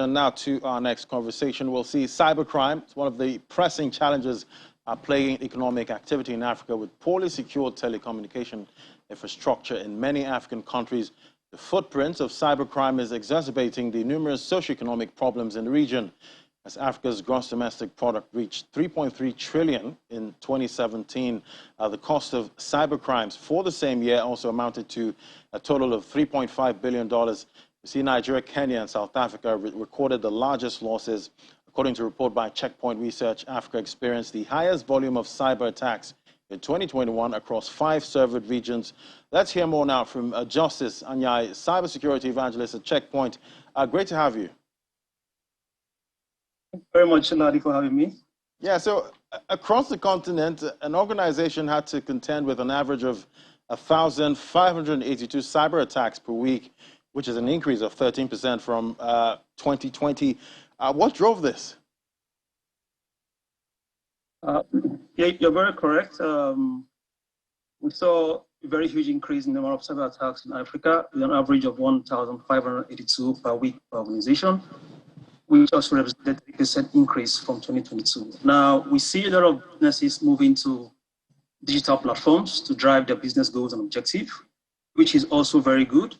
transition now to our next conversation. We'll see cybercrime. It's one of the pressing challenges plaguing economic activity in Africa, with poorly secured telecommunication infrastructure in many African countries. The footprint of cybercrime is exacerbating the numerous socioeconomic problems in the region. As Africa's gross domestic product reached 3.3 trillion in 2017, the cost of cybercrimes for the same year also amounted to a total of $3.5 billion. You see, Nigeria, Kenya, and South Africa recorded the largest losses. According to a report by Checkpoint Research, Africa experienced the highest volume of cyber attacks in 2021 across 5 served regions. Let's hear more now from Justice Anyai, cybersecurity evangelist at Checkpoint. Great to have you. Thank you very much, Ladi, for having me. Yeah, so across the continent, an organization had to contend with an average of 1,582 cyber attacks per week, which is an increase of 13% from 2020. What drove this? Yeah, you're very correct. We saw a very huge increase in the number of cyber attacks in Africa, with an average of 1,582 per week per organization, which also represented a 3% increase from 2022. Now, we see a lot of businesses moving to digital platforms to drive their business goals and objectives, which is also very good.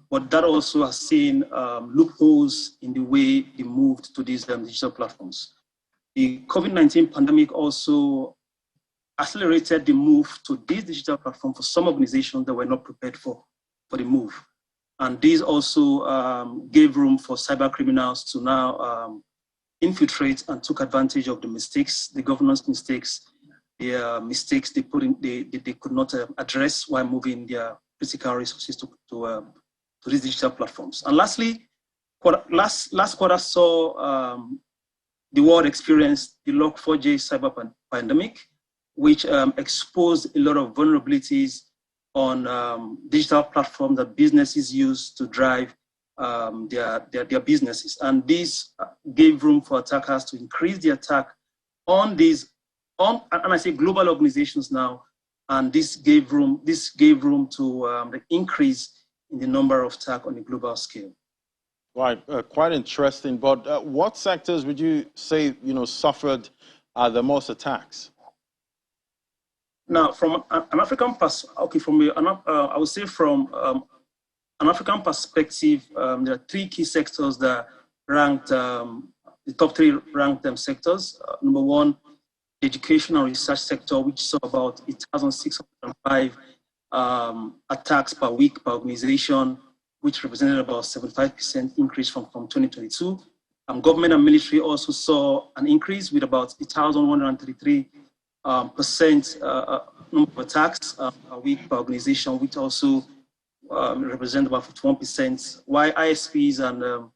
But that also has seen loopholes in the way they moved to these digital platforms. The COVID-19 pandemic also accelerated the move to these digital platforms for some organizations that were not prepared for the move. And this also gave room for cyber criminals to now infiltrate and took advantage of the mistakes, the governance mistakes, the mistakes they could not address while moving their critical resources to these digital platforms. And lastly, last quarter saw the world experience the Log4j cyber pandemic, which exposed a lot of vulnerabilities on digital platforms that businesses use to drive their businesses. And this gave room for attackers to increase the attack on these, and I say global organizations now, and this gave room to the increase in the number of attacks on a global scale. Right, quite interesting. But what sectors would you say suffered the most attacks? Now, from an African I would say from an African perspective, there are 3 key sectors that ranked the top 3 ranked sectors. Number 1, the education and research sector, which saw about 1,605 attacks per week per organization, which represented about 75% increase from 2022. Government and military also saw an increase with about 1,133 percent number of attacks per week per organization, which also represent about 51%. While ISPs and the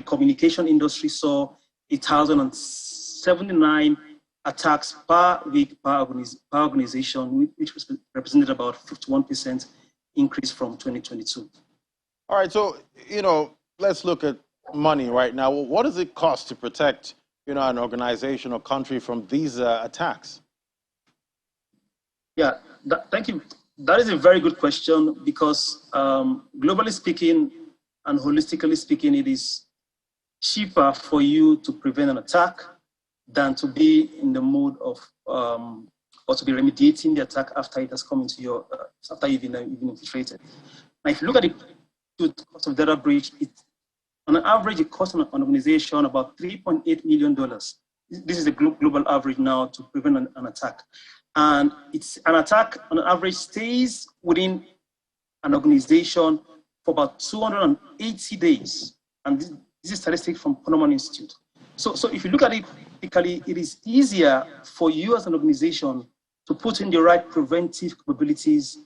communication industry saw 1,079 attacks per week per organization, which represented about 51% increase from 2022. All right, so let's look at money right now. What does it cost to protect an organization or country from these attacks? Yeah, thank you. That is a very good question, because globally speaking and holistically speaking, it is cheaper for you to prevent an attack than to be in the mode of or to be remediating the attack after it has come into your after you've been infiltrated. Now, if you look at the cost of data breach, on an average, it costs an organization about $3.8 million. This is the global average now to prevent an attack. And it's an attack on average stays within an organization for about 280 days. And this is statistics from Ponemon Institute. So if you look at it typically, it is easier for you as an organization to put in the right preventive capabilities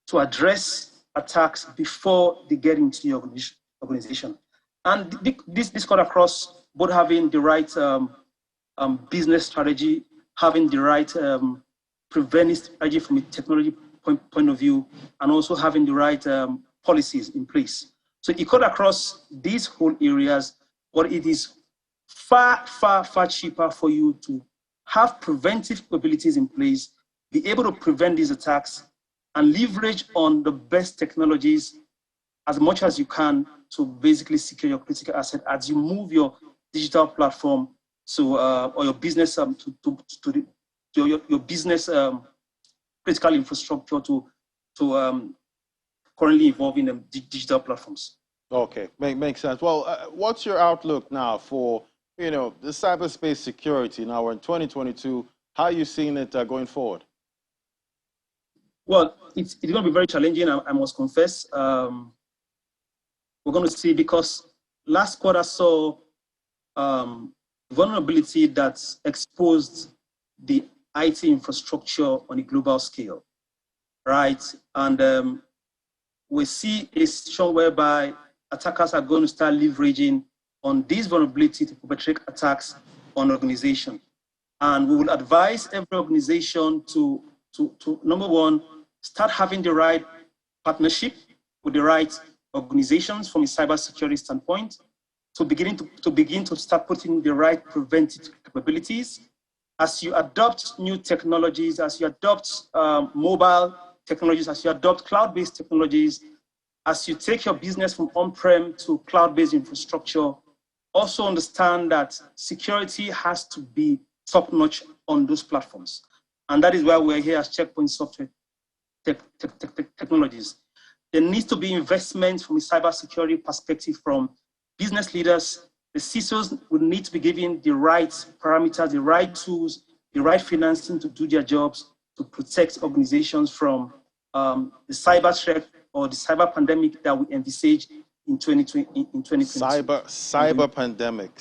to address attacks before they get into your organization. And this cut across both having the right business strategy, having the right preventive strategy from a technology point of view, and also having the right policies in place. So it cut across these whole areas, but it is far, far, far cheaper for you to have preventive capabilities in place, be able to prevent these attacks, and leverage on the best technologies as much as you can to basically secure your critical asset as you move your digital platform or your business your business critical infrastructure to currently involving digital platforms. Okay, makes sense. Well, what's your outlook now for the cyberspace security? Now we're in 2022. How are you seeing it going forward? Well, it's going to be very challenging, I must confess. We're going to see, because last quarter saw vulnerability that exposed the IT infrastructure on a global scale, right? And we see a situation whereby attackers are going to start leveraging on this vulnerability to perpetrate attacks on organizations. And we will advise every organization to number one, start having the right partnership with the right organizations from a cybersecurity standpoint, to begin to start putting the right preventive capabilities. As you adopt new technologies, as you adopt mobile technologies, as you adopt cloud-based technologies, as you take your business from on-prem to cloud-based infrastructure, also understand that security has to be top-notch on those platforms. And that is why we're here as Checkpoint Software Technologies. There needs to be investment from a cybersecurity perspective from business leaders. The CISOs would need to be given the right parameters, the right tools, the right financing to do their jobs to protect organizations from the cyber threat or the cyber pandemic that we envisage in 2020. Cyber pandemic.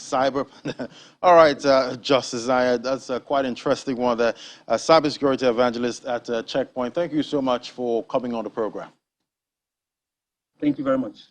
All right, Justice Zaya, that's a quite interesting one there. Cybersecurity evangelist at Checkpoint. Thank you so much for coming on the program. Thank you very much.